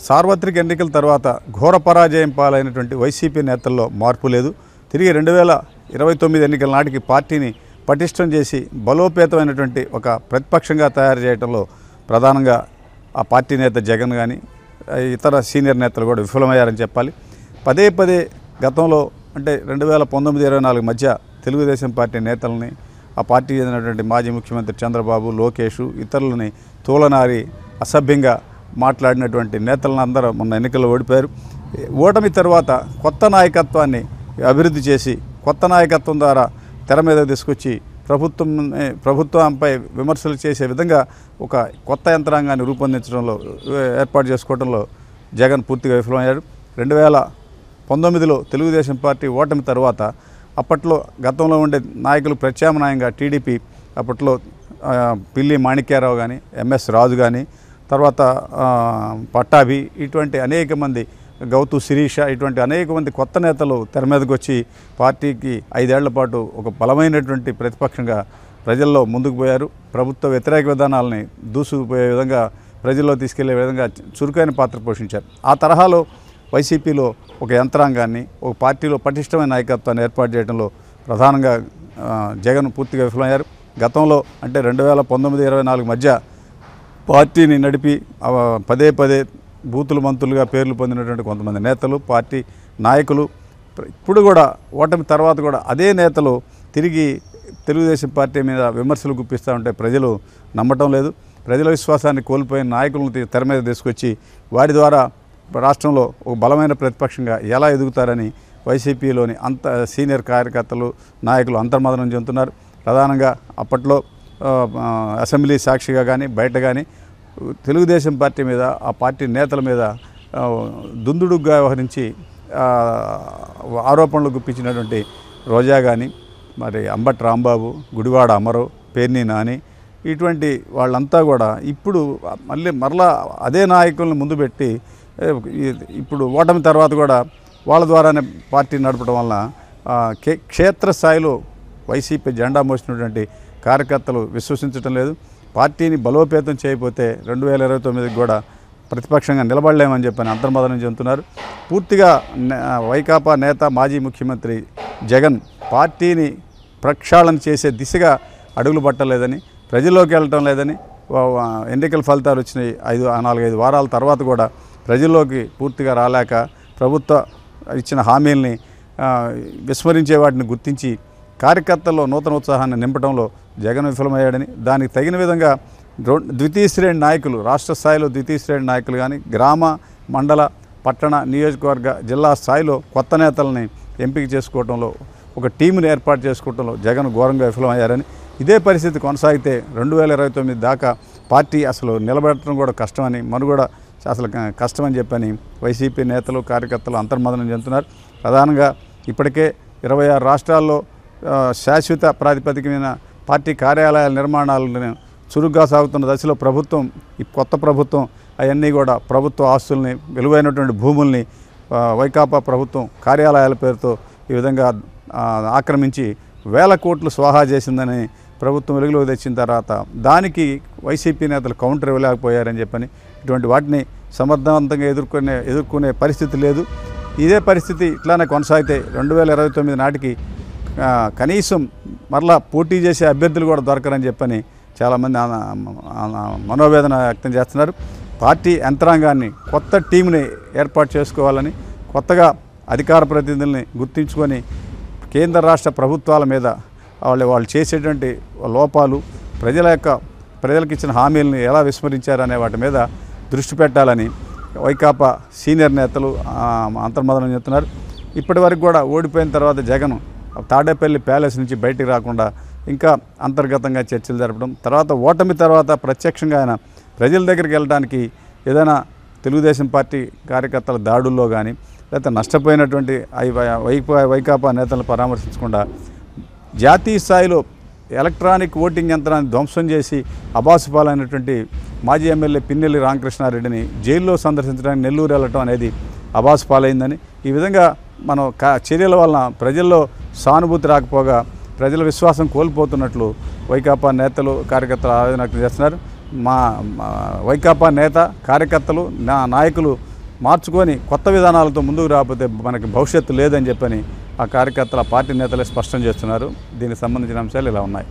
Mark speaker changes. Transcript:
Speaker 1: సార్వత్రిక ఎన్నికల తర్వాత ఘోర పరాజయం పాలైనటువంటి వైసీపీ నేతల్లో మార్పు లేదు. తిరిగి 2029 ఎన్నికల నాటికి పార్టీని పటిష్టం చేసి బలోపేతమైనటువంటి ఒక ప్రతిపక్షంగా తయారు చేయడంలో ప్రధానంగా ఆ పార్టీ నేత జగన్ కానీ ఇతర సీనియర్ నేతలు కూడా విఫలమయ్యారని చెప్పాలి. పదే పదే గతంలో అంటే 2019-24 మధ్య తెలుగుదేశం పార్టీ నేతలని, ఆ పార్టీ చెందినటువంటి మాజీ ముఖ్యమంత్రి చంద్రబాబు, లోకేష్ ఇతరులని తోలనారి అసభ్యంగా మాట్లాడినటువంటి నేతలను అందరూ మొన్న ఎన్నికల్లో ఓడిపోయారు. ఓటమి తర్వాత కొత్త నాయకత్వాన్ని అభివృద్ధి చేసి కొత్త నాయకత్వం ద్వారా తెర మీద తీసుకొచ్చి ప్రభుత్వంపై విమర్శలు చేసే విధంగా ఒక కొత్త యంత్రాంగాన్ని రూపొందించడంలో ఏర్పాటు చేసుకోవడంలో జగన్ పూర్తిగా విఫలమయ్యారు. 2019లో తెలుగుదేశం పార్టీ ఓటమి తర్వాత అప్పట్లో గతంలో ఉండే నాయకులు ప్రత్యామ్నాయంగా టీడీపీ అప్పట్లో పిల్లి మాణిక్యారావు కానీ, ఎంఎస్ రాజు కానీ, తర్వాత పట్టాభి, ఇటువంటి అనేక మంది, గౌతు శిరీష, ఇటువంటి అనేక మంది కొత్త నేతలు తెర మీదకి వచ్చి పార్టీకి 5 ఏళ్ల పాటు ఒక బలమైనటువంటి ప్రతిపక్షంగా ప్రజల్లో ముందుకు పోయారు. ప్రభుత్వ వ్యతిరేక విధానాలని దూసుకుపోయే విధంగా ప్రజల్లో తీసుకెళ్లే విధంగా చురుకైన పాత్ర పోషించారు. ఆ తరహాలో వైసీపీలో ఒక యంత్రాంగాన్ని, ఒక పార్టీలో పటిష్టమైన నాయకత్వాన్ని ఏర్పాటు చేయడంలో ప్రధానంగా జగన్ పూర్తిగా విఫలమయ్యారు. గతంలో అంటే 2019-24 మధ్య పార్టీని నడిపి పదే పదే బూతులు మంత్రులుగా పేర్లు పొందినటువంటి కొంతమంది నేతలు, పార్టీ నాయకులు ఇప్పుడు కూడా ఓటమి తర్వాత కూడా అదే నేతలు తిరిగి తెలుగుదేశం పార్టీ మీద విమర్శలు గుప్పిస్తూ ఉంటే ప్రజలు నమ్మటం లేదు. ప్రజల విశ్వాసాన్ని కోల్పోయిన నాయకులను తెర మీద తీసుకొచ్చి వారి ద్వారా రాష్ట్రంలో ఒక బలమైన ప్రతిపక్షంగా ఎలా ఎదుగుతారని వైసీపీలోని అంత సీనియర్ కార్యకర్తలు, నాయకులు అంతర్మదనం చెందుతున్నారు. ప్రధానంగా అప్పట్లో అసెంబ్లీ సాక్షిగా కానీ బయట కానీ తెలుగుదేశం పార్టీ మీద, ఆ పార్టీ నేతల మీద దుందుడుగ్గా వ్యవహరించి ఆరోపణలు గుప్పించినటువంటి రోజా కానీ, మరి అంబటి రాంబాబు, గుడివాడ అమరు, పేర్ని నాని, ఇటువంటి వాళ్ళంతా కూడా ఇప్పుడు మరలా అదే నాయకులను ముందు పెట్టి ఇప్పుడు ఓటమి తర్వాత కూడా వాళ్ళ ద్వారానే పార్టీ నడపడం వలన క్షేత్రస్థాయిలో వైసీపీ జెండా మోసినటువంటి కార్యకర్తలు విశ్వసించడం లేదు. పార్టీని బలోపేతం చేయకపోతే 2029కి కూడా ప్రతిపక్షంగా నిలబడలేమని చెప్పని అంతర్మదనం చెందుతున్నారు. పూర్తిగా వైకాపా నేత మాజీ ముఖ్యమంత్రి జగన్ పార్టీని ప్రక్షాళన చేసే దిశగా అడుగులు పట్టలేదని, ప్రజల్లోకి వెళ్ళటం లేదని, ఎన్నికల ఫలితాలు వచ్చినాయి 4-5 వారాల తర్వాత కూడా ప్రజల్లోకి పూర్తిగా రాలేక ప్రభుత్వ ఇచ్చిన హామీల్ని విస్మరించే వాటిని గుర్తించి కార్యకర్తల్లో నూతన ఉత్సాహాన్ని నింపడంలో జగన్ విఫలమయ్యాడని, దానికి తగిన విధంగా ద్వితీయ శ్రేణి నాయకులు, రాష్ట్ర స్థాయిలో ద్వితీయ శ్రేణి నాయకులు కానీ, గ్రామ, మండల, పట్టణ, నియోజకవర్గ, జిల్లా స్థాయిలో కొత్త నేతలని ఎంపిక చేసుకోవడంలో, ఒక టీంని ఏర్పాటు చేసుకోవడంలో జగన్ ఘోరంగా విఫలమయ్యారని, ఇదే పరిస్థితి కొనసాగితే 2029 దాకా పార్టీ అసలు నిలబెట్టడం కూడా కష్టమని, మనుగడ అసలు కష్టమని చెప్పని వైసీపీ నేతలు, కార్యకర్తలు అంతర్మదనం చెందుతున్నారు. ప్రధానంగా ఇప్పటికే 26 రాష్ట్రాల్లో శాశ్వత ప్రాతిపదిక మీద పార్టీ కార్యాలయాల నిర్మాణాలను చురుగ్గా సాగుతున్న దశలో ప్రభుత్వం, ఈ కొత్త ప్రభుత్వం అవన్నీ కూడా ప్రభుత్వ ఆస్తుల్ని, విలువైనటువంటి భూముల్ని వైకాపా ప్రభుత్వం కార్యాలయాల పేరుతో ఈ విధంగా ఆక్రమించి వేల కోట్లు స్వాహా చేసిందని ప్రభుత్వం వెలుగులోకి తెచ్చిన తర్వాత దానికి వైసీపీ నేతలు కౌంటర్ ఇవ్వలేకపోయారని చెప్పని, ఇటువంటి వాటిని సమర్థవంతంగా ఎదుర్కొనే పరిస్థితి లేదు. ఇదే పరిస్థితి ఇట్లానే కొనసాగితే 2029 నాటికి కనీసం మరలా పోటీ చేసే అభ్యర్థులు కూడా దొరకరని చెప్పని చాలామంది మనోవేదన వ్యక్తం చేస్తున్నారు. పార్టీ యంత్రాంగాన్ని, కొత్త టీంని ఏర్పాటు చేసుకోవాలని, కొత్తగా అధికార ప్రతినిధుల్ని గుర్తించుకొని కేంద్ర రాష్ట్ర ప్రభుత్వాల మీద వాళ్ళు చేసేటువంటి లోపాలు, ప్రజలకు ఇచ్చిన హామీలను ఎలా విస్మరించారనే వాటి మీద దృష్టి పెట్టాలని వైకాపా సీనియర్ నేతలు అంతర్మదనం చెప్తున్నారు. ఇప్పటి వరకు కూడా ఓడిపోయిన తర్వాత జగన్ తాడేపల్లి ప్యాలెస్ నుంచి బయటికి రాకుండా ఇంకా అంతర్గతంగా చర్చలు జరపడం, తర్వాత ఓటమి తర్వాత ప్రత్యక్షంగా ఆయన ప్రజల దగ్గరికి వెళ్ళడానికి ఏదైనా తెలుగుదేశం పార్టీ కార్యకర్తల దాడుల్లో కానీ, లేకపోతే నష్టపోయినటువంటి వైకాపా నేతలను పరామర్శించకుండా జాతీయ స్థాయిలో ఎలక్ట్రానిక్ ఓటింగ్ యంత్రాన్ని ధ్వంసం చేసి అబాసుపాలైనటువంటి మాజీ ఎమ్మెల్యే పిన్నెల్లి రామకృష్ణారెడ్డిని జైల్లో సందర్శించడానికి నెల్లూరు వెళ్ళటం అనేది అబాసుపాలైందని, ఈ విధంగా మనం చర్యల వలన ప్రజల్లో సానుభూతి రాకపోగా ప్రజల విశ్వాసం కోల్పోతున్నట్లు వైకాపా నేతలు, కార్యకర్తలు ఆవేదన వ్యక్తం చేస్తున్నారు. మా వైకాపా నేత, కార్యకర్తలు, నాయకులు మార్చుకొని కొత్త విధానాలతో ముందుకు రాకపోతే మనకి భవిష్యత్తు లేదని చెప్పని ఆ కార్యకర్తల పార్టీ నేతలే స్పష్టం చేస్తున్నారు. దీనికి సంబంధించిన అంశాలు ఇలా ఉన్నాయి.